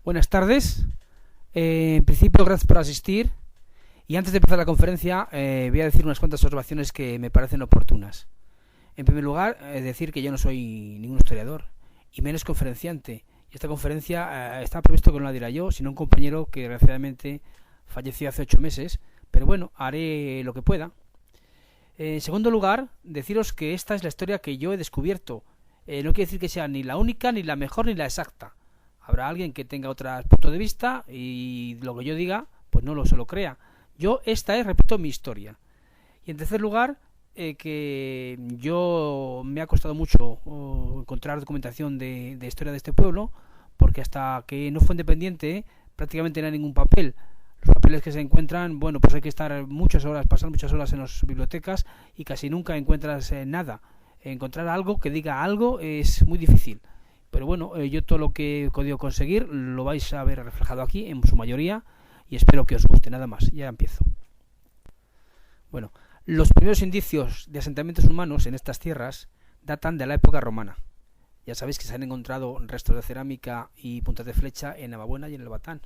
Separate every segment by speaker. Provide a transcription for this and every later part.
Speaker 1: Buenas tardes. En principio, gracias por asistir. Y antes de empezar la conferencia, voy a decir unas cuantas observaciones que me parecen oportunas. En primer lugar, decir que yo no soy ningún historiador, y menos conferenciante. Y esta conferencia estaba previsto que no la diera yo, sino un compañero que desgraciadamente falleció hace 8 meses. Pero bueno, haré lo que pueda. En segundo lugar, deciros que esta es la historia que yo he descubierto. No quiere decir que sea ni la única, ni la mejor, ni la exacta. Habrá alguien que tenga otro punto de vista y lo que yo diga, pues no se lo crea. Esta es, repito, mi historia. Y en tercer lugar, que yo me ha costado mucho encontrar documentación de historia de este pueblo, porque hasta que no fue independiente prácticamente no hay ningún papel. Los papeles que se encuentran, bueno, pues hay que estar pasar muchas horas en las bibliotecas y casi nunca encuentras nada. Encontrar algo que diga algo es muy difícil. Pero bueno, yo todo lo que he podido conseguir lo vais a ver reflejado aquí en su mayoría y espero que os guste. Nada más, ya empiezo. Bueno, los primeros indicios de asentamientos humanos en estas tierras datan de la época romana. Ya sabéis que se han encontrado restos de cerámica y puntas de flecha en Navabuena y en el Batán.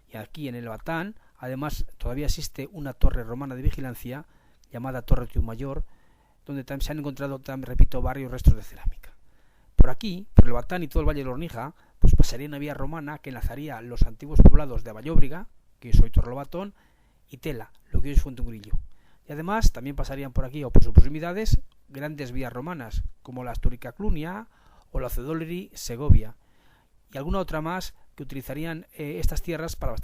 Speaker 1: Y aquí en el Batán, además, todavía existe una torre romana de vigilancia llamada Torre Triunmayor, donde también se han encontrado, repito, varios restos de cerámica. Por aquí, por el Batán y todo el Valle de la Ornija, pues pasaría una vía romana que enlazaría los antiguos poblados de Vallóbriga, que es hoy Torrelobatón, y Tela, lo que hoy es Fuenteumbrillo. Y además también pasarían por aquí, o por sus proximidades, grandes vías romanas, como la Asturica-Clunia o la Cedolleri-Segovia, y alguna otra más que utilizarían estas tierras para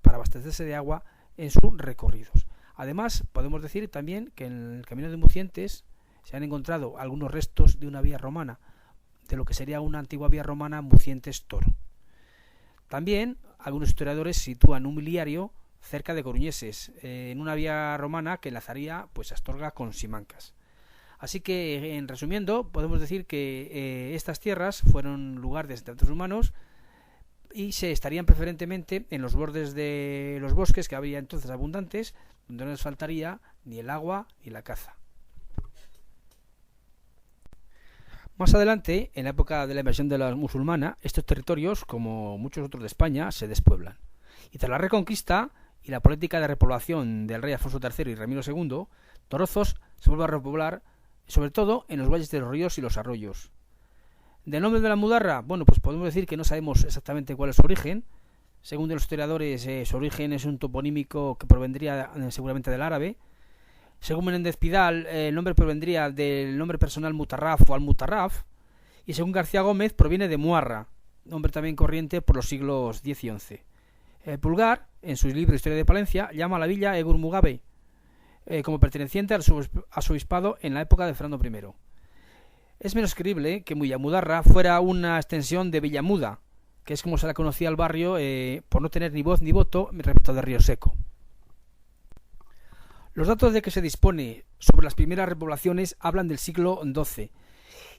Speaker 1: abastecerse de agua en sus recorridos. Además, podemos decir también que en el camino de Mucientes se han encontrado algunos restos de una vía romana, de lo que sería una antigua vía romana Mucientes-Toro. También algunos historiadores sitúan un miliario cerca de Coruñeses, en una vía romana que enlazaría pues Astorga con Simancas. Así que, en resumiendo, podemos decir que estas tierras fueron lugar de asentamientos humanos y se estarían preferentemente en los bordes de los bosques que había entonces abundantes, donde no les faltaría ni el agua ni la caza. Más adelante, en la época de la invasión de la musulmana, estos territorios, como muchos otros de España, se despueblan. Y tras la Reconquista y la política de repoblación del rey Alfonso III y Ramiro II, Torozos se vuelve a repoblar, sobre todo en los valles de los ríos y los arroyos. ¿Del nombre de la Mudarra? Bueno, pues podemos decir que no sabemos exactamente cuál es su origen. Según los historiadores, su origen es un toponímico que provendría seguramente del árabe. Según Menéndez Pidal, el nombre provendría del nombre personal Mutarraf o Al-Mutarraf, y según García Gómez proviene de Muarra, nombre también corriente por los siglos X y XI. Pulgar, en su libro Historia de Palencia, llama a la villa Egur Mugabe, como perteneciente a su obispado en la época de Fernando I. Es menos creíble que Mudarra fuera una extensión de Villamuda, que es como se la conocía al barrio, por no tener ni voz ni voto respecto de Río Seco. Los datos de que se dispone sobre las primeras repoblaciones hablan del siglo XII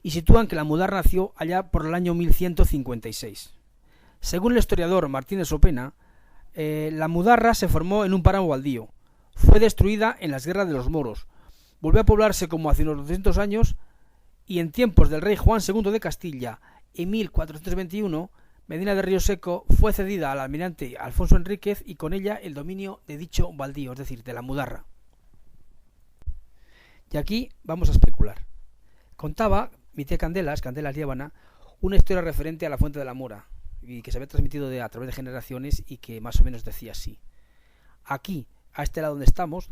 Speaker 1: y sitúan que la Mudarra nació allá por el año 1156. Según el historiador Martínez Opena, la Mudarra se formó en un páramo baldío, fue destruida en las guerras de los moros, volvió a poblarse como hace unos 200 años y en tiempos del rey Juan II de Castilla, en 1421, Medina de Río Seco fue cedida al almirante Alfonso Enríquez y con ella el dominio de dicho baldío, es decir, de la Mudarra. Y aquí vamos a especular. Contaba mi tía Candelas Líbana, una historia referente a la fuente de la Mora, y que se había transmitido a través de generaciones y que más o menos decía así. Aquí, a este lado donde estamos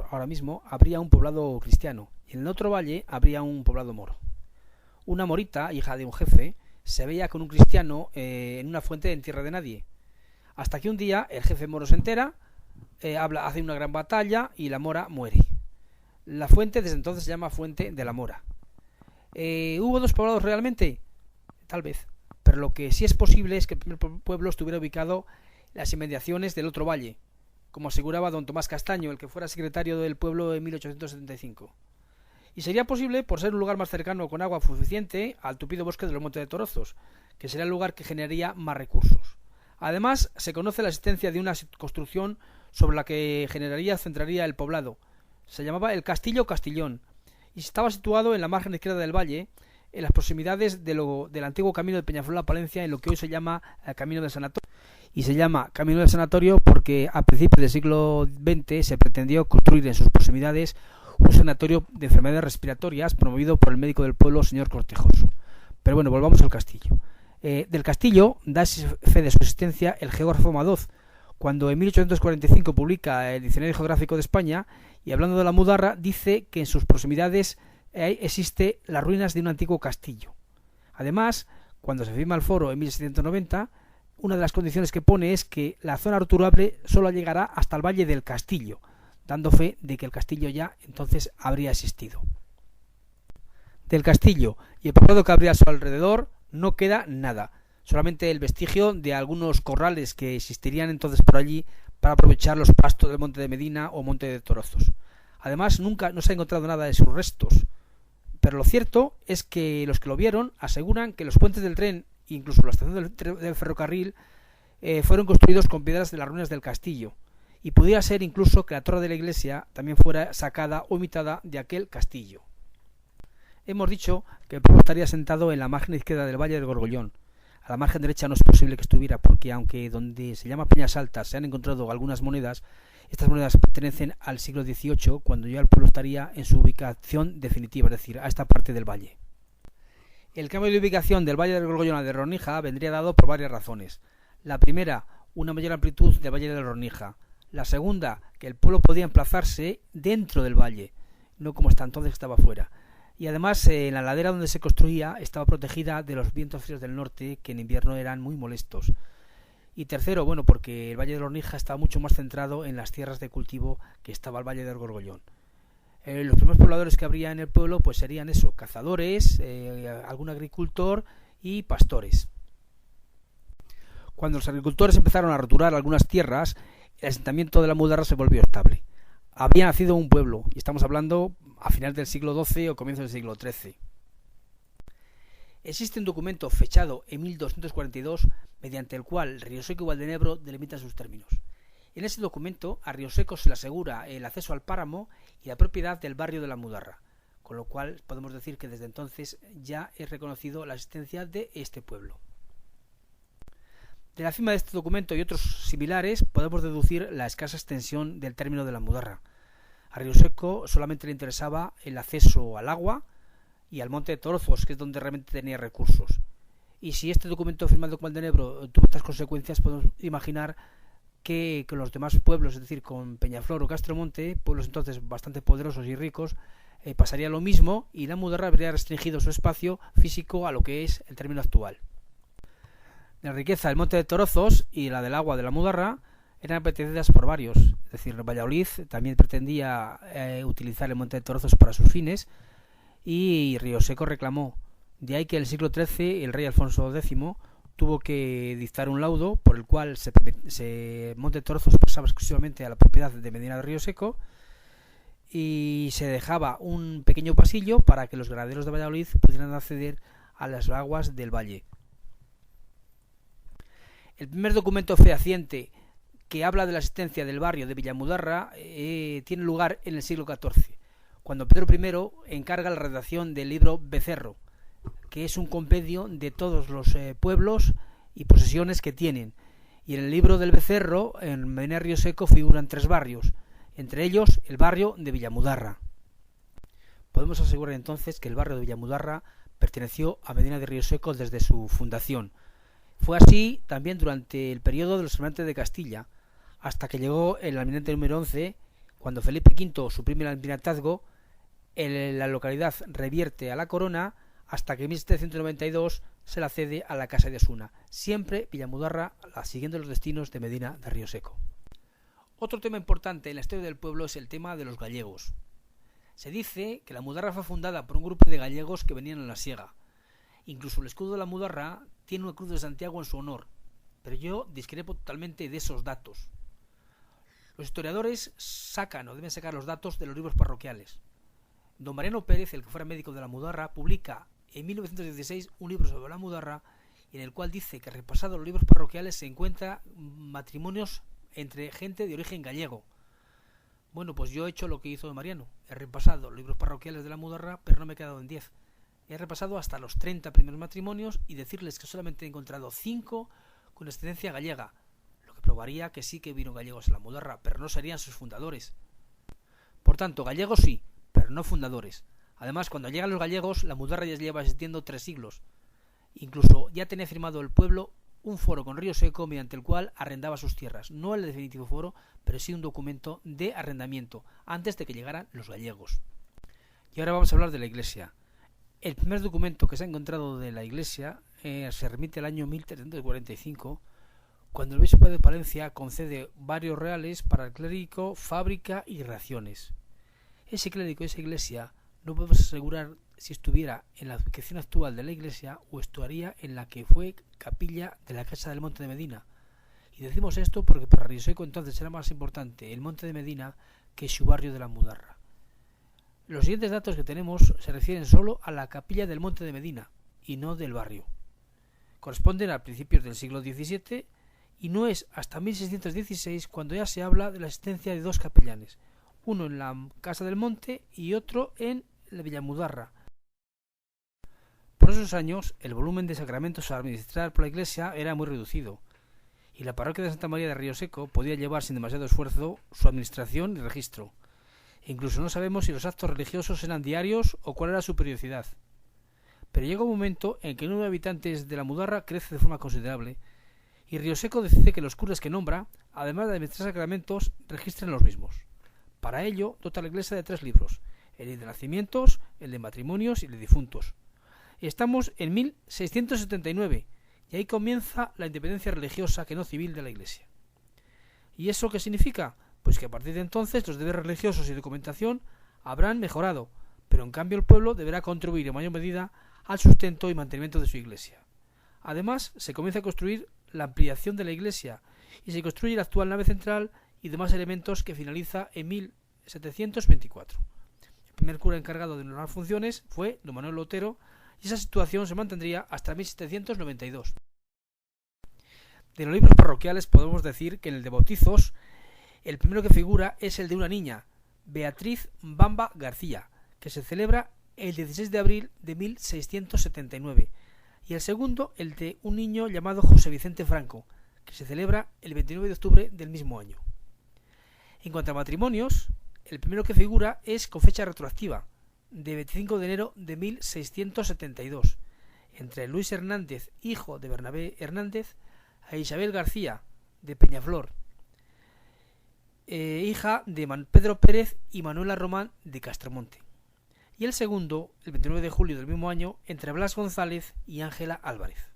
Speaker 1: ahora mismo, habría un poblado cristiano, y en el otro valle habría un poblado moro. Una morita, hija de un jefe, se veía con un cristiano en una fuente en tierra de nadie, hasta que un día el jefe moro se entera, hace una gran batalla y la mora muere. La fuente desde entonces se llama Fuente de la Mora. ¿Hubo dos poblados realmente? Tal vez. Pero lo que sí es posible es que el primer pueblo estuviera ubicado en las inmediaciones del otro valle, como aseguraba don Tomás Castaño, el que fuera secretario del pueblo en 1875. Y sería posible por ser un lugar más cercano con agua suficiente al tupido bosque de los Montes de Torozos, que sería el lugar que generaría más recursos. Además, se conoce la existencia de una construcción sobre la que centraría el poblado. Se llamaba el Castillo Castillón y estaba situado en la margen izquierda del valle, en las proximidades del antiguo camino de Peñaflor a Palencia, en lo que hoy se llama el Camino del Sanatorio. Y se llama Camino del Sanatorio porque a principios del siglo XX se pretendió construir en sus proximidades un sanatorio de enfermedades respiratorias promovido por el médico del pueblo, señor Cortejoso. Pero bueno, volvamos al castillo. Del castillo da fe de su existencia el geógrafo Madoz, cuando en 1845 publica el Diccionario Geográfico de España, y hablando de la Mudarra dice que en sus proximidades existe las ruinas de un antiguo castillo. Además, cuando se firma el foro en 1790, una de las condiciones que pone es que la zona rotulable solo llegará hasta el Valle del Castillo, dando fe de que el castillo ya entonces habría existido. Del castillo y el poblado que habría a su alrededor no queda nada, solamente el vestigio de algunos corrales que existirían entonces por allí para aprovechar los pastos del Monte de Medina o Monte de Torozos. Además, nunca no se ha encontrado nada de sus restos, pero lo cierto es que los que lo vieron aseguran que los puentes del tren, incluso la estación del ferrocarril, fueron construidos con piedras de las ruinas del castillo, y pudiera ser incluso que la torre de la iglesia también fuera sacada o imitada de aquel castillo. Hemos dicho que el pueblo estaría sentado en la margen izquierda del Valle del Gorgollón. A la margen derecha no es posible que estuviera, porque aunque donde se llama Peñas Altas se han encontrado algunas monedas, estas monedas pertenecen al siglo XVIII, cuando ya el pueblo estaría en su ubicación definitiva, es decir, a esta parte del valle. El cambio de ubicación del Valle del Gorgollón al de Ronija vendría dado por varias razones. La primera, una mayor amplitud del Valle de Ronija. La segunda, que el pueblo podía emplazarse dentro del valle, no como hasta entonces estaba fuera. Y además, en la ladera donde se construía estaba protegida de los vientos fríos del norte, que en invierno eran muy molestos. Y tercero, bueno, porque el Valle de Ronija estaba mucho más centrado en las tierras de cultivo que estaba el Valle del Gorgollón. Los primeros pobladores que habría en el pueblo pues serían eso, cazadores, algún agricultor y pastores. Cuando los agricultores empezaron a roturar algunas tierras, el asentamiento de la Mudarra se volvió estable. Había nacido un pueblo, y estamos hablando a finales del siglo XII o comienzos del siglo XIII. Existe un documento fechado en 1242 mediante el cual Rioseco y Valdenebro delimitan sus términos. En ese documento a Rioseco se le asegura el acceso al páramo y la propiedad del barrio de la Mudarra, con lo cual podemos decir que desde entonces ya es reconocido la existencia de este pueblo. De la firma de este documento y otros similares podemos deducir la escasa extensión del término de la Mudarra. A Rioseco solamente le interesaba el acceso al agua y al Monte de Torozos, que es donde realmente tenía recursos. Y si este documento firmado con Valdenebro tuvo estas consecuencias, podemos imaginar que con los demás pueblos, es decir, con Peñaflor o Castromonte, pueblos entonces bastante poderosos y ricos, pasaría lo mismo y la Mudarra habría restringido su espacio físico a lo que es el término actual. La riqueza del Monte de Torozos y la del agua de la Mudarra eran apetecidas por varios, es decir, Valladolid también pretendía utilizar el Monte de Torozos para sus fines y Rioseco reclamó. De ahí que en el siglo XIII el rey Alfonso X tuvo que dictar un laudo por el cual Monte de Torozos pasaba exclusivamente a la propiedad de Medina de Rioseco y se dejaba un pequeño pasillo para que los ganaderos de Valladolid pudieran acceder a las aguas del valle. El primer documento fehaciente que habla de la existencia del barrio de Villamudarra tiene lugar en el siglo XIV, cuando Pedro I encarga la redacción del libro Becerro, que es un compendio de todos los pueblos y posesiones que tienen. Y en el libro del Becerro, en Medina de Rioseco, figuran 3 barrios, entre ellos el barrio de Villamudarra. Podemos asegurar entonces que el barrio de Villamudarra perteneció a Medina de Rioseco desde su fundación. Fue así también durante el periodo de los Hernández de Castilla, hasta que llegó el almirante número 11, cuando Felipe V suprime el almirantazgo, la localidad revierte a la corona, hasta que en 1792 se la cede a la Casa de Osuna, siempre Villamudarra siguiendo los destinos de Medina de Rioseco. Otro tema importante en la historia del pueblo es el tema de los gallegos. Se dice que la Mudarra fue fundada por un grupo de gallegos que venían a la siega. Incluso el escudo de la Mudarra tiene una cruz de Santiago en su honor, pero yo discrepo totalmente de esos datos. Los historiadores sacan o deben sacar los datos de los libros parroquiales. Don Mariano Pérez, el que fuera médico de la Mudarra, publica en 1916 un libro sobre la Mudarra en el cual dice que repasados los libros parroquiales se encuentran matrimonios entre gente de origen gallego. Bueno, pues yo he hecho lo que hizo Don Mariano, he repasado los libros parroquiales de la Mudarra, pero no me he quedado en 10. He repasado hasta los 30 primeros matrimonios y decirles que solamente he encontrado 5 con ascendencia gallega, lo que probaría que sí que vieron gallegos en la Mudarra, pero no serían sus fundadores. Por tanto, gallegos sí, pero no fundadores. Además, cuando llegan los gallegos, la Mudarra ya lleva existiendo 3 siglos. Incluso ya tenía firmado el pueblo un foro con Río Seco mediante el cual arrendaba sus tierras. No el definitivo foro, pero sí un documento de arrendamiento, antes de que llegaran los gallegos. Y ahora vamos a hablar de la iglesia. El primer documento que se ha encontrado de la iglesia se remite al año 1345, cuando el obispo de Palencia concede varios reales para el clérigo, fábrica y raciones. Ese clérigo y esa iglesia no podemos asegurar si estuviera en la ubicación actual de la iglesia o estaría en la que fue capilla de la casa del Monte de Medina. Y decimos esto porque para Río Seco entonces era más importante el Monte de Medina que su barrio de la Mudarra. Los siguientes datos que tenemos se refieren solo a la capilla del Monte de Medina y no del barrio. Corresponden a principios del siglo XVII y no es hasta 1616 cuando ya se habla de la existencia de 2 capellanes, uno en la Casa del Monte y otro en la Villa Mudarra. Por esos años el volumen de sacramentos a administrar por la iglesia era muy reducido y la parroquia de Santa María de Río Seco podía llevar sin demasiado esfuerzo su administración y registro. Incluso no sabemos si los actos religiosos eran diarios o cuál era su periodicidad. Pero llega un momento en que el número de habitantes de la Mudarra crece de forma considerable y Río Seco decide que los curas que nombra, además de administrar sacramentos, registren los mismos. Para ello, dota a la iglesia de 3 libros, el de nacimientos, el de matrimonios y el de difuntos. Estamos en 1679 y ahí comienza la independencia religiosa, que no civil, de la iglesia. ¿Y eso qué significa? Pues que a partir de entonces los deberes religiosos y documentación habrán mejorado, pero en cambio el pueblo deberá contribuir en mayor medida al sustento y mantenimiento de su iglesia. Además, se comienza a construir la ampliación de la iglesia y se construye la actual nave central y demás elementos, que finaliza en 1724. El primer cura encargado de normar funciones fue don Manuel Otero y esa situación se mantendría hasta 1792. De los libros parroquiales podemos decir que en el de bautizos el primero que figura es el de una niña, Beatriz Bamba García, que se celebra el 16 de abril de 1679, y el segundo el de un niño llamado José Vicente Franco, que se celebra el 29 de octubre del mismo año. En cuanto a matrimonios, el primero que figura es con fecha retroactiva, de 25 de enero de 1672, entre Luis Hernández, hijo de Bernabé Hernández, e Isabel García, de Peñaflor, hija de Pedro Pérez y Manuela Román de Castromonte. Y el segundo, el 29 de julio del mismo año, entre Blas González y Ángela Álvarez.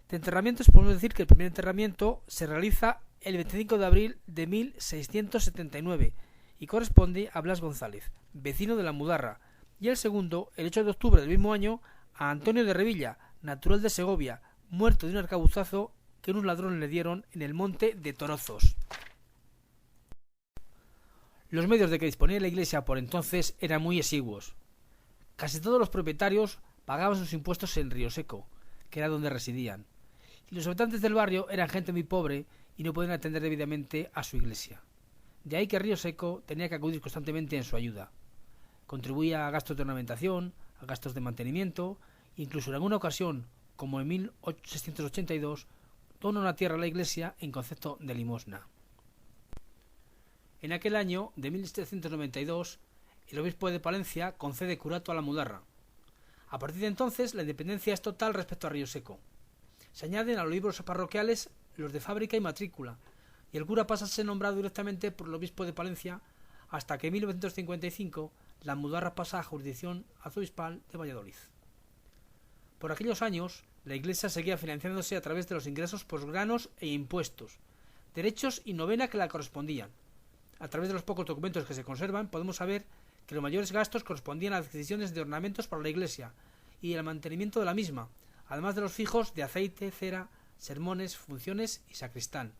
Speaker 1: De enterramientos podemos decir que el primer enterramiento se realiza el 25 de abril de 1679 y corresponde a Blas González, vecino de la Mudarra, y el segundo, el 8 de octubre del mismo año, a Antonio de Revilla, natural de Segovia, muerto de un arcabuzazo que unos ladrones le dieron en el monte de Torozos. Los medios de que disponía la iglesia por entonces eran muy exiguos. Casi todos los propietarios pagaban sus impuestos en Río Seco, que era donde residían, y los habitantes del barrio eran gente muy pobre y no podían atender debidamente a su iglesia. De ahí que Río Seco tenía que acudir constantemente en su ayuda. Contribuía a gastos de ornamentación, a gastos de mantenimiento, incluso en alguna ocasión, como en 1682, dona una tierra a la iglesia en concepto de limosna. En aquel año de 1792, el obispo de Palencia concede curato a la Mudarra. A partir de entonces, la independencia es total respecto a Río Seco. Se añaden a los libros parroquiales los de fábrica y matrícula, y el cura pasa a ser nombrado directamente por el obispo de Palencia hasta que en 1955 la Mudarra pasa a jurisdicción arzobispal de Valladolid. Por aquellos años, la iglesia seguía financiándose a través de los ingresos por granos e impuestos, derechos y novena que la correspondían. A través de los pocos documentos que se conservan podemos saber que los mayores gastos correspondían a adquisiciones de ornamentos para la iglesia y el mantenimiento de la misma, además de los fijos de aceite, cera, sermones, funciones y sacristán.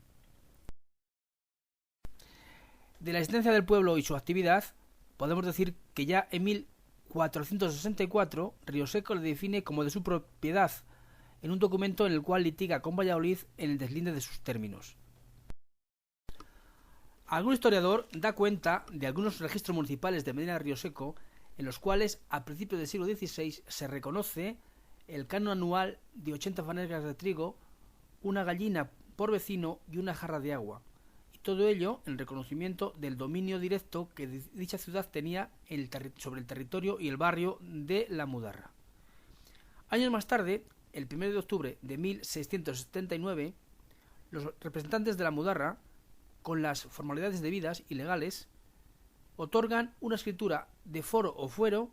Speaker 1: De la existencia del pueblo y su actividad, podemos decir que ya en 1464 Río Seco le define como de su propiedad, en un documento en el cual litiga con Valladolid en el deslinde de sus términos. Algún historiador da cuenta de algunos registros municipales de Medina de Río Seco en los cuales a principios del siglo XVI se reconoce el canon anual de 80 fanegas de trigo, una gallina por vecino y una jarra de agua, y todo ello en reconocimiento del dominio directo que dicha ciudad tenía sobre el territorio y el barrio de La Mudarra. Años más tarde, el 1 de octubre de 1679, los representantes de La Mudarra, con las formalidades debidas y legales, otorgan una escritura de foro o fuero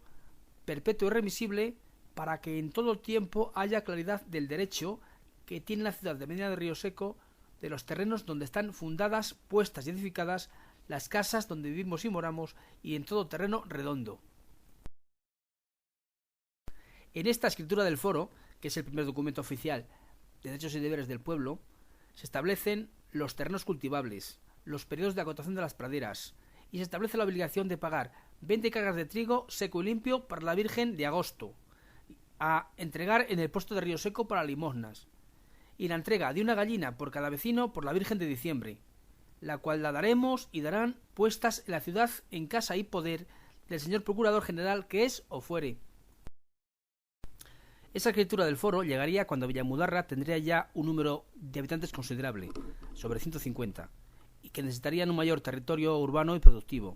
Speaker 1: perpetuo y remisible para que en todo tiempo haya claridad del derecho que tiene la ciudad de Medina de Río Seco de los terrenos donde están fundadas, puestas y edificadas las casas donde vivimos y moramos, y en todo terreno redondo. En esta escritura del foro, que es el primer documento oficial de derechos y deberes del pueblo, se establecen los terrenos cultivables, los periodos de acotación de las praderas, y se establece la obligación de pagar 20 cargas de trigo seco y limpio para la Virgen de agosto, a entregar en el puesto de Río Seco para limosnas, y la entrega de una gallina por cada vecino por la Virgen de diciembre, la cual la daremos y darán puestas en la ciudad en casa y poder del señor Procurador General que es o fuere. Esa escritura del foro llegaría cuando Villamudarra tendría ya un número de habitantes considerable, sobre 150, y que necesitarían un mayor territorio urbano y productivo.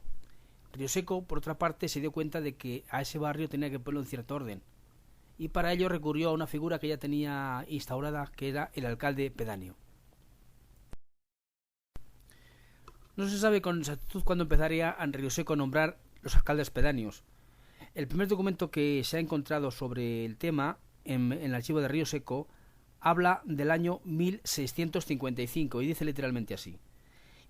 Speaker 1: Río Seco, por otra parte, se dio cuenta de que a ese barrio tenía que ponerlo en cierto orden, y para ello recurrió a una figura que ya tenía instaurada, que era el alcalde pedáneo. No se sabe con exactitud cuándo empezaría en Río Seco a nombrar los alcaldes pedáneos. El primer documento que se ha encontrado sobre el tema en el archivo de Río Seco habla del año 1655 y dice literalmente así: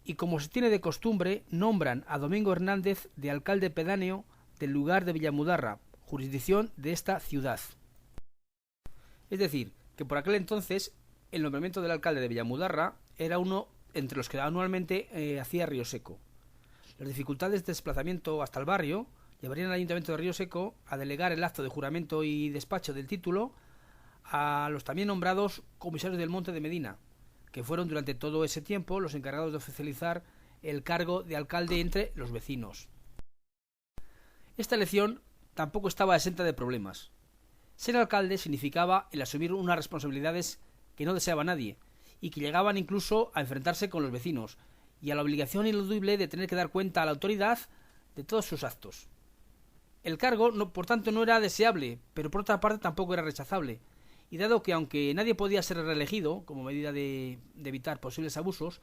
Speaker 1: y como se tiene de costumbre, nombran a Domingo Hernández de alcalde pedáneo del lugar de Villamudarra, jurisdicción de esta ciudad. Es decir, que por aquel entonces el nombramiento del alcalde de Villamudarra era uno entre los que anualmente hacía Río Seco. Las dificultades de desplazamiento hasta el barrio llevarían al Ayuntamiento de Río Seco a delegar el acto de juramento y despacho del título a los también nombrados comisarios del Monte de Medina, que fueron durante todo ese tiempo los encargados de oficializar el cargo de alcalde entre los vecinos. Esta elección tampoco estaba exenta de problemas. Ser alcalde significaba el asumir unas responsabilidades que no deseaba nadie, y que llegaban incluso a enfrentarse con los vecinos, y a la obligación ineludible de tener que dar cuenta a la autoridad de todos sus actos. El cargo, por tanto, no era deseable, pero por otra parte tampoco era rechazable, y dado que aunque nadie podía ser reelegido, como medida de evitar posibles abusos,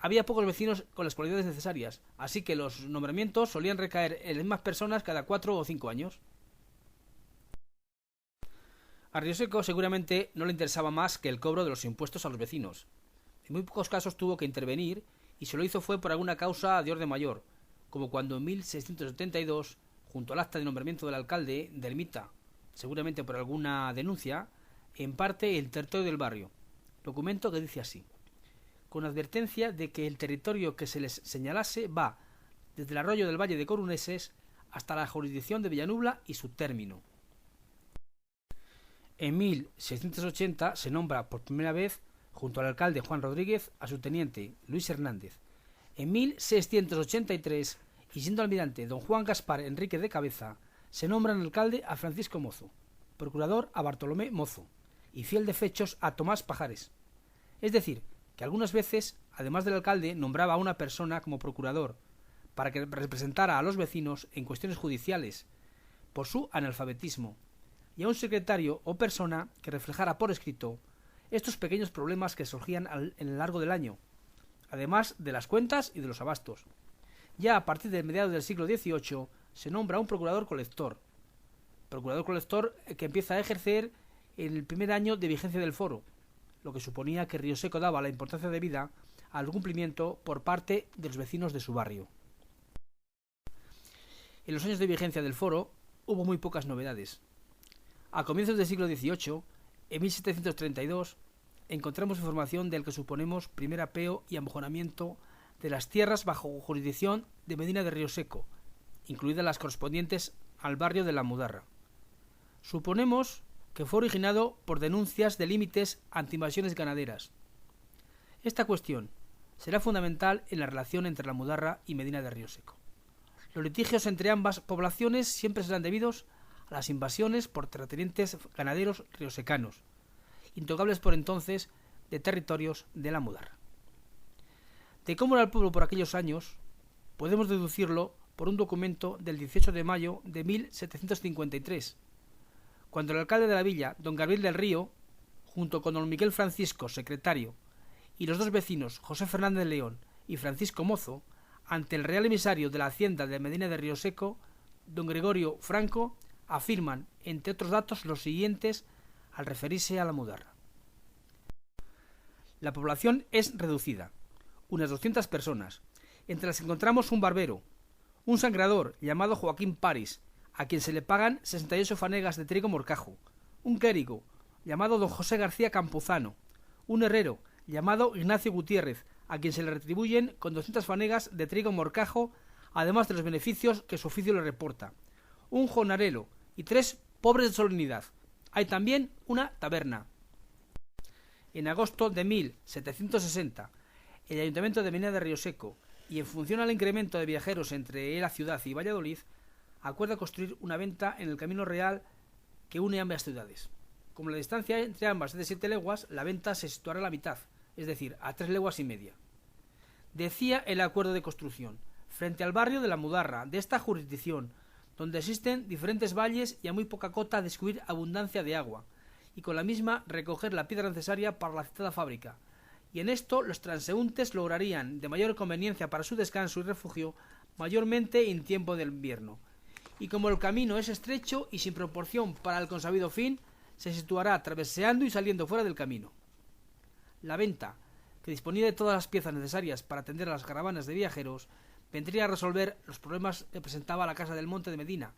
Speaker 1: había pocos vecinos con las cualidades necesarias, así que los nombramientos solían recaer en las mismas personas cada 4 o 5 años. A Río Seco seguramente no le interesaba más que el cobro de los impuestos a los vecinos. En muy pocos casos tuvo que intervenir, y si lo hizo fue por alguna causa de orden mayor, como cuando en 1672, junto al acta de nombramiento del alcalde de Ermita, seguramente por alguna denuncia, en parte el territorio del barrio, documento que dice así: con advertencia de que el territorio que se les señalase va desde el arroyo del Valle de Coruneses hasta la jurisdicción de Villanubla y su término. En 1680 se nombra por primera vez, junto al alcalde Juan Rodríguez, a su teniente Luis Hernández. En 1683, y siendo almirante don Juan Gaspar Enrique de Cabeza, se nombran alcalde a Francisco Mozo, procurador a Bartolomé Mozo, y fiel de fechos a Tomás Pajares. Es decir, que algunas veces, además del alcalde, nombraba a una persona como procurador, para que representara a los vecinos en cuestiones judiciales, por su analfabetismo, y a un secretario o persona que reflejara por escrito estos pequeños problemas que surgían en el largo del año, además de las cuentas y de los abastos. Ya a partir de mediados del siglo XVIII se nombra un procurador colector que empieza a ejercer en el primer año de vigencia del foro, lo que suponía que Río Seco daba la importancia debida al cumplimiento por parte de los vecinos de su barrio. En los años de vigencia del foro hubo muy pocas novedades. A comienzos del siglo XVIII, en 1732, encontramos información del que suponemos primer apeo y amojonamiento de las tierras bajo jurisdicción de Medina de Río Seco, incluidas las correspondientes al barrio de La Mudarra. Suponemos que fue originado por denuncias de límites ante invasiones ganaderas. Esta cuestión será fundamental en la relación entre La Mudarra y Medina de Río Seco. Los litigios entre ambas poblaciones siempre serán debidos a las invasiones por terratenientes ganaderos riosecanos, intocables por entonces de territorios de la Mudarra. De cómo era el pueblo por aquellos años, podemos deducirlo por un documento del 18 de mayo de 1753, cuando el alcalde de la villa, don Gabriel del Río, junto con don Miguel Francisco, secretario, y los dos vecinos, José Fernández León y Francisco Mozo, ante el real emisario de la hacienda de Medina de Rioseco, don Gregorio Franco, afirman, entre otros datos, los siguientes al referirse a la Mudarra. La población es reducida, unas 200 personas, entre las que encontramos un barbero, un sangrador llamado Joaquín Paris, a quien se le pagan 68 fanegas de trigo morcajo, un clérigo llamado don José García Campuzano, un herrero llamado Ignacio Gutiérrez, a quien se le retribuyen con 200 fanegas de trigo morcajo, además de los beneficios que su oficio le reporta, un jornalero y 3 pobres de solemnidad. Hay también una taberna. En agosto de 1760, el Ayuntamiento de Medina de Rioseco, y en función al incremento de viajeros entre la ciudad y Valladolid, acuerda construir una venta en el camino real que une ambas ciudades. Como la distancia entre ambas es de 7 leguas, la venta se situará a la mitad, es decir, a 3 leguas y media. Decía el acuerdo de construcción, frente al barrio de la Mudarra, de esta jurisdicción, donde existen diferentes valles y a muy poca cota descubrir abundancia de agua, y con la misma recoger la piedra necesaria para la citada fábrica, y en esto los transeúntes lograrían, de mayor conveniencia para su descanso y refugio, mayormente en tiempo del invierno. Y como el camino es estrecho y sin proporción para el consabido fin, se situará traverseando y saliendo fuera del camino. La venta, que disponía de todas las piezas necesarias para atender a las caravanas de viajeros, vendría a resolver los problemas que presentaba la casa del Monte de Medina,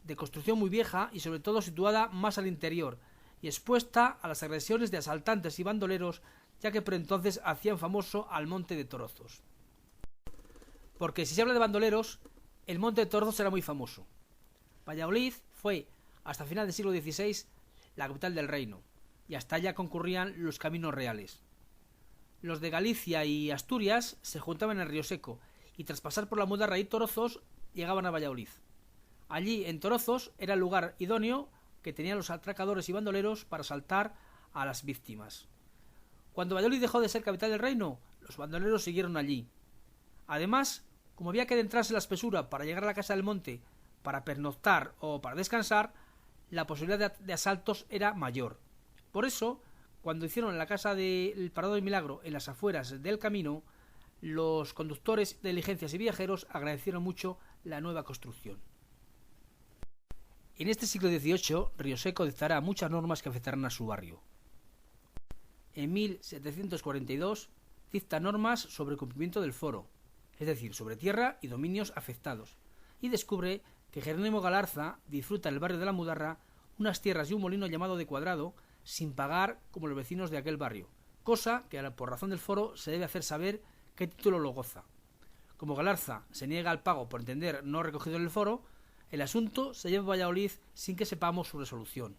Speaker 1: de construcción muy vieja y sobre todo situada más al interior, y expuesta a las agresiones de asaltantes y bandoleros, ya que por entonces hacían famoso al Monte de Torozos. Porque si se habla de bandoleros, el Monte de Torozos era muy famoso. Valladolid fue, hasta final del siglo XVI, la capital del reino, y hasta allá concurrían los caminos reales. Los de Galicia y Asturias se juntaban en Rioseco, y tras pasar por la Mudarra y Torozos, llegaban a Valladolid. Allí, en Torozos, era el lugar idóneo que tenían los atracadores y bandoleros para asaltar a las víctimas. Cuando Valladolid dejó de ser capital del reino, los bandoleros siguieron allí. Además, como había que adentrarse en la espesura para llegar a la casa del monte, para pernoctar o para descansar, la posibilidad de asaltos era mayor. Por eso, cuando hicieron la casa del Parado del Milagro en las afueras del camino, los conductores de diligencias y viajeros agradecieron mucho la nueva construcción. En este siglo XVIII, Rioseco dictará muchas normas que afectarán a su barrio. En 1742 dicta normas sobre el cumplimiento del foro, es decir, sobre tierra y dominios afectados, y descubre que Jerónimo Galarza disfruta en el barrio de la Mudarra unas tierras y un molino llamado de Cuadrado sin pagar como los vecinos de aquel barrio, cosa que por razón del foro se debe hacer saber qué título lo goza. Como Galarza se niega al pago por entender no recogido en el foro, el asunto se lleva a Valladolid sin que sepamos su resolución.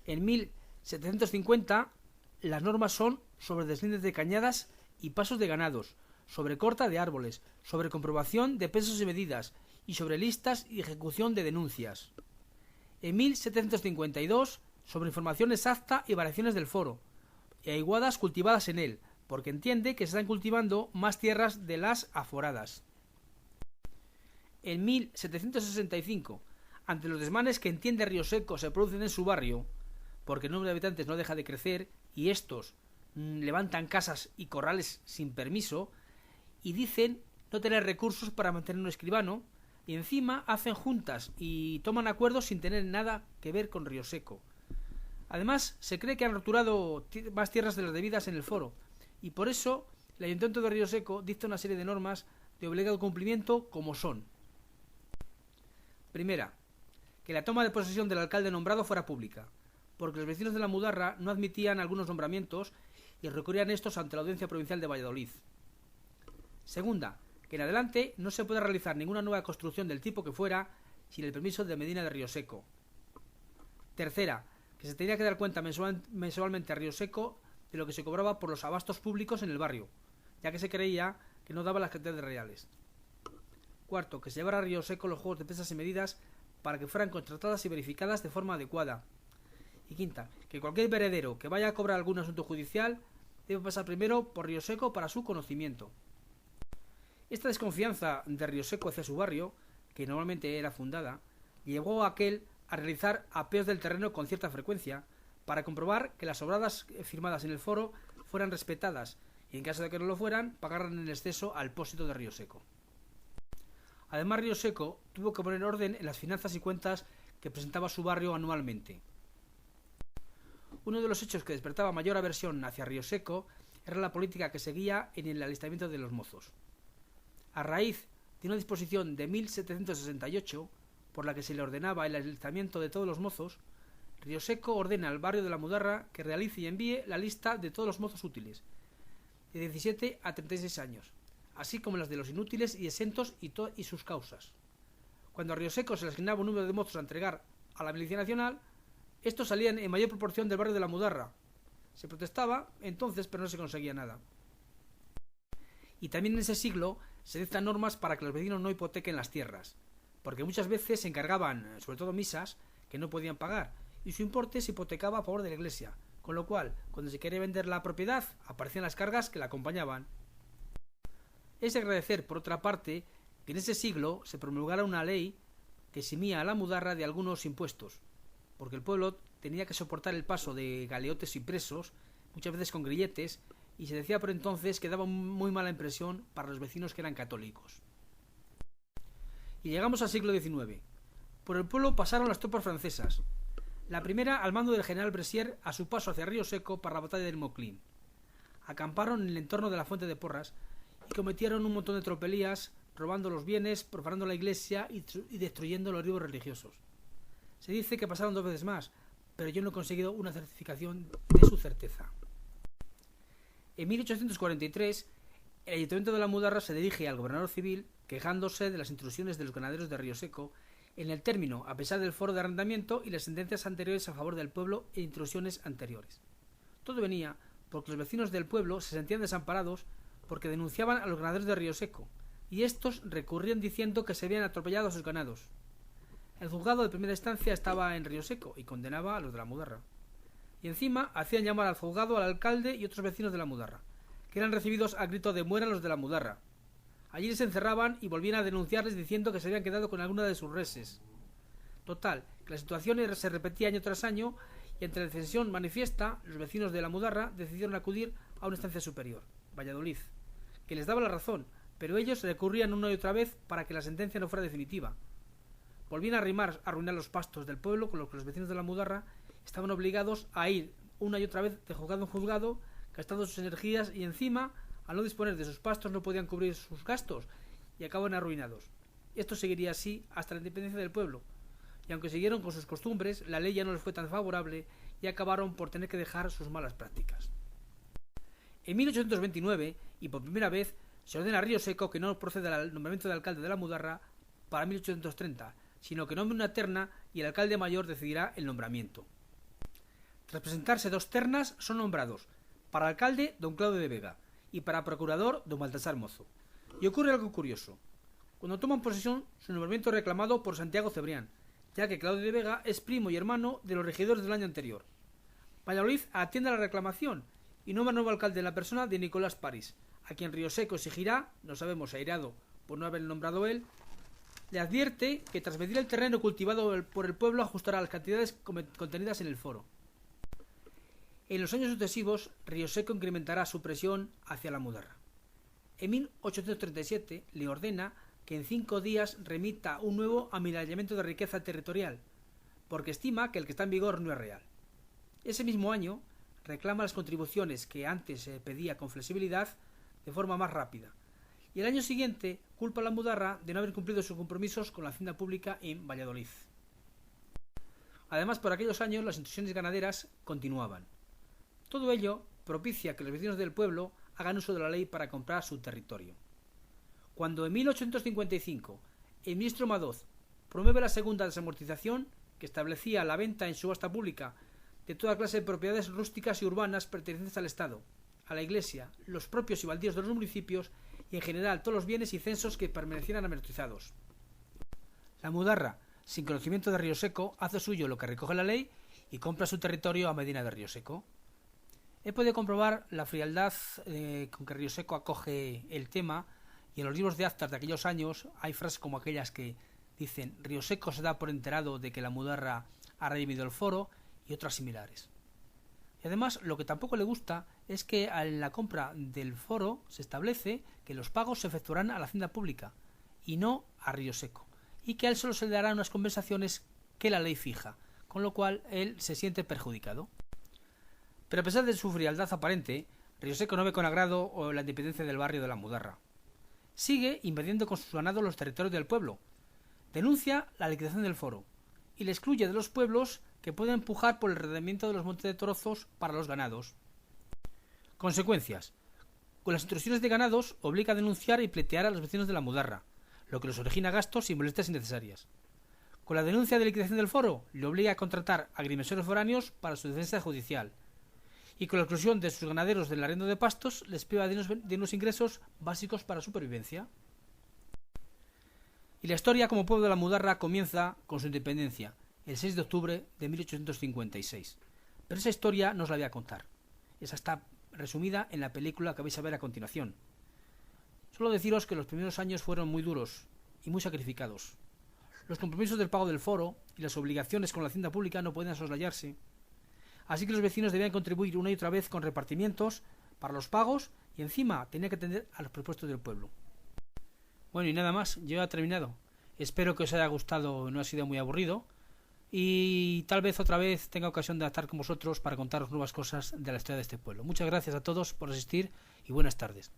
Speaker 1: En 1750 las normas son sobre deslindes de cañadas y pasos de ganados, sobre corta de árboles, sobre comprobación de pesos y medidas, y sobre listas y ejecución de denuncias. En 1752 sobre información exacta y variaciones del foro, y aiguadas cultivadas en él, porque entiende que se están cultivando más tierras de las aforadas. En 1765, ante los desmanes que entiende Rioseco se producen en su barrio, porque el número de habitantes no deja de crecer y estos levantan casas y corrales sin permiso y dicen no tener recursos para mantener un escribano, y encima hacen juntas y toman acuerdos sin tener nada que ver con Rioseco. Además, se cree que han roturado más tierras de las debidas en el foro, y por eso el Ayuntamiento de Rioseco dicta una serie de normas de obligado cumplimiento, como son: primera, que la toma de posesión del alcalde nombrado fuera pública, porque los vecinos de la Mudarra no admitían algunos nombramientos y recurrían estos ante la Audiencia Provincial de Valladolid. Segunda, que en adelante no se pueda realizar ninguna nueva construcción del tipo que fuera sin el permiso de Medina de Rioseco. Tercera, que se tenía que dar cuenta mensualmente a Rioseco de lo que se cobraba por los abastos públicos en el barrio, ya que se creía que no daba las cantidades reales. Cuarto, que se llevara a Río Seco los juegos de pesas y medidas para que fueran contratadas y verificadas de forma adecuada. Y quinta, que cualquier heredero que vaya a cobrar algún asunto judicial debe pasar primero por Río Seco para su conocimiento. Esta desconfianza de Río Seco hacia su barrio, que normalmente era fundada, llevó a aquel a realizar apeos del terreno con cierta frecuencia para comprobar que las sobradas firmadas en el foro fueran respetadas y, en caso de que no lo fueran, pagaran en exceso al pósito de Río Seco. Además, Río Seco tuvo que poner orden en las finanzas y cuentas que presentaba su barrio anualmente. Uno de los hechos que despertaba mayor aversión hacia Río Seco era la política que seguía en el alistamiento de los mozos. A raíz de una disposición de 1768, por la que se le ordenaba el alistamiento de todos los mozos, Río Seco ordena al barrio de la Mudarra que realice y envíe la lista de todos los mozos útiles, de 17 a 36 años, así como las de los inútiles y exentos y sus causas. Cuando a Río Seco se le asignaba un número de mozos a entregar a la Milicia Nacional, estos salían en mayor proporción del barrio de la Mudarra. Se protestaba entonces, pero no se conseguía nada. Y también en ese siglo se dictan normas para que los vecinos no hipotequen las tierras, porque muchas veces se encargaban, sobre todo misas, que no podían pagar, y su importe se hipotecaba a favor de la iglesia, con lo cual, cuando se quería vender la propiedad, aparecían las cargas que la acompañaban. Es de agradecer, por otra parte, que en ese siglo se promulgara una ley que eximía a la Mudarra de algunos impuestos, porque el pueblo tenía que soportar el paso de galeotes y presos, muchas veces con grilletes, y se decía por entonces que daba muy mala impresión para los vecinos que eran católicos. Y llegamos al siglo XIX. Por el pueblo pasaron las tropas francesas. La primera al mando del general Bressier a su paso hacia Río Seco para la batalla del Moclín. Acamparon en el entorno de la Fuente de Porras y cometieron un montón de tropelías, robando los bienes, profanando la iglesia y destruyendo los libros religiosos. Se dice que pasaron 2 veces más, pero yo no he conseguido una certificación de su certeza. En 1843, el Ayuntamiento de la Mudarra se dirige al gobernador civil quejándose de las intrusiones de los ganaderos de Río Seco en el término, a pesar del foro de arrendamiento y las sentencias anteriores a favor del pueblo e intrusiones anteriores. Todo venía porque los vecinos del pueblo se sentían desamparados porque denunciaban a los ganaderos de Río Seco, y estos recurrían diciendo que se habían atropellado a sus ganados. El juzgado de primera instancia estaba en Río Seco y condenaba a los de la Mudarra. Y encima hacían llamar al juzgado al alcalde y otros vecinos de la Mudarra, que eran recibidos a grito de mueran los de la Mudarra. Allí les encerraban y volvían a denunciarles diciendo que se habían quedado con alguna de sus reses. Total, que la situación se repetía año tras año y ante la decisión manifiesta, los vecinos de la Mudarra decidieron acudir a una instancia superior, Valladolid, que les daba la razón, pero ellos recurrían una y otra vez para que la sentencia no fuera definitiva. Volvían a arruinar los pastos del pueblo, con lo que los vecinos de la Mudarra estaban obligados a ir una y otra vez de juzgado en juzgado, gastando sus energías y encima, al no disponer de sus pastos, no podían cubrir sus gastos y acaban arruinados. Esto seguiría así hasta la independencia del pueblo, y aunque siguieron con sus costumbres, la ley ya no les fue tan favorable y acabaron por tener que dejar sus malas prácticas. En 1829, y por primera vez, se ordena a Río Seco que no proceda al nombramiento de alcalde de la Mudarra para 1830, sino que nombre una terna y el alcalde mayor decidirá el nombramiento. Tras presentarse 2 ternas, son nombrados para alcalde don Claudio de Vega y para procurador don Baltasar Mozo. Y ocurre algo curioso. Cuando toman posesión, su nombramiento es reclamado por Santiago Cebrián, ya que Claudio de Vega es primo y hermano de los regidores del año anterior. Valladolid atiende a la reclamación y nombra nuevo alcalde en la persona de Nicolás París, a quien Río Seco exigirá, no sabemos si airado por no haber nombrado él, le advierte que tras medir el terreno cultivado por el pueblo ajustará las cantidades contenidas en el foro. En los años sucesivos, Río Seco incrementará su presión hacia la Mudarra. En 1837 le ordena que en 5 días remita un nuevo amilallamiento de riqueza territorial, porque estima que el que está en vigor no es real. Ese mismo año reclama las contribuciones que antes pedía con flexibilidad de forma más rápida, y el año siguiente culpa a la Mudarra de no haber cumplido sus compromisos con la hacienda pública en Valladolid. Además, por aquellos años las intrusiones ganaderas continuaban. Todo ello propicia que los vecinos del pueblo hagan uso de la ley para comprar su territorio. Cuando en 1855 el ministro Madoz promueve la segunda desamortización, que establecía la venta en subasta pública de toda clase de propiedades rústicas y urbanas pertenecientes al Estado, a la Iglesia, los propios y baldíos de los municipios y en general todos los bienes y censos que permanecieran amortizados. La Mudarra, sin conocimiento de Río Seco, hace suyo lo que recoge la ley y compra su territorio a Medina de Río Seco. He podido comprobar la frialdad con que Río Seco acoge el tema, y en los libros de actas de aquellos años hay frases como aquellas que dicen: Río Seco se da por enterado de que la Mudarra ha redimido el foro, y otras similares. Y además, lo que tampoco le gusta es que en la compra del foro se establece que los pagos se efectuarán a la hacienda pública y no a Río Seco, y que a él solo se le darán unas compensaciones que la ley fija, con lo cual él se siente perjudicado. Pero a pesar de su frialdad aparente, Río Seco no ve con agrado la independencia del barrio de la Mudarra. Sigue invadiendo con sus ganados los territorios del pueblo, denuncia la liquidación del foro y le excluye de los pueblos que pueden empujar por el rendimiento de los montes de trozos para los ganados. Consecuencias: con las intrusiones de ganados obliga a denunciar y pleitear a los vecinos de la Mudarra, lo que les origina gastos y molestias innecesarias. Con la denuncia de liquidación del foro le obliga a contratar agrimensores foráneos para su defensa judicial, y con la exclusión de sus ganaderos del arriendo de pastos les priva de unos ingresos básicos para su supervivencia. Y la historia como pueblo de la Mudarra comienza con su independencia, el 6 de octubre de 1856. Pero esa historia no os la voy a contar. Esa está resumida en la película que vais a ver a continuación. Solo deciros que los primeros años fueron muy duros y muy sacrificados. Los compromisos del pago del foro y las obligaciones con la hacienda pública no pueden soslayarse. Así que los vecinos debían contribuir una y otra vez con repartimientos para los pagos, y encima tenía que atender a los presupuestos del pueblo. Bueno, y nada más, yo he terminado. Espero que os haya gustado, no ha sido muy aburrido, y tal vez otra vez tenga ocasión de estar con vosotros para contaros nuevas cosas de la historia de este pueblo. Muchas gracias a todos por asistir y buenas tardes.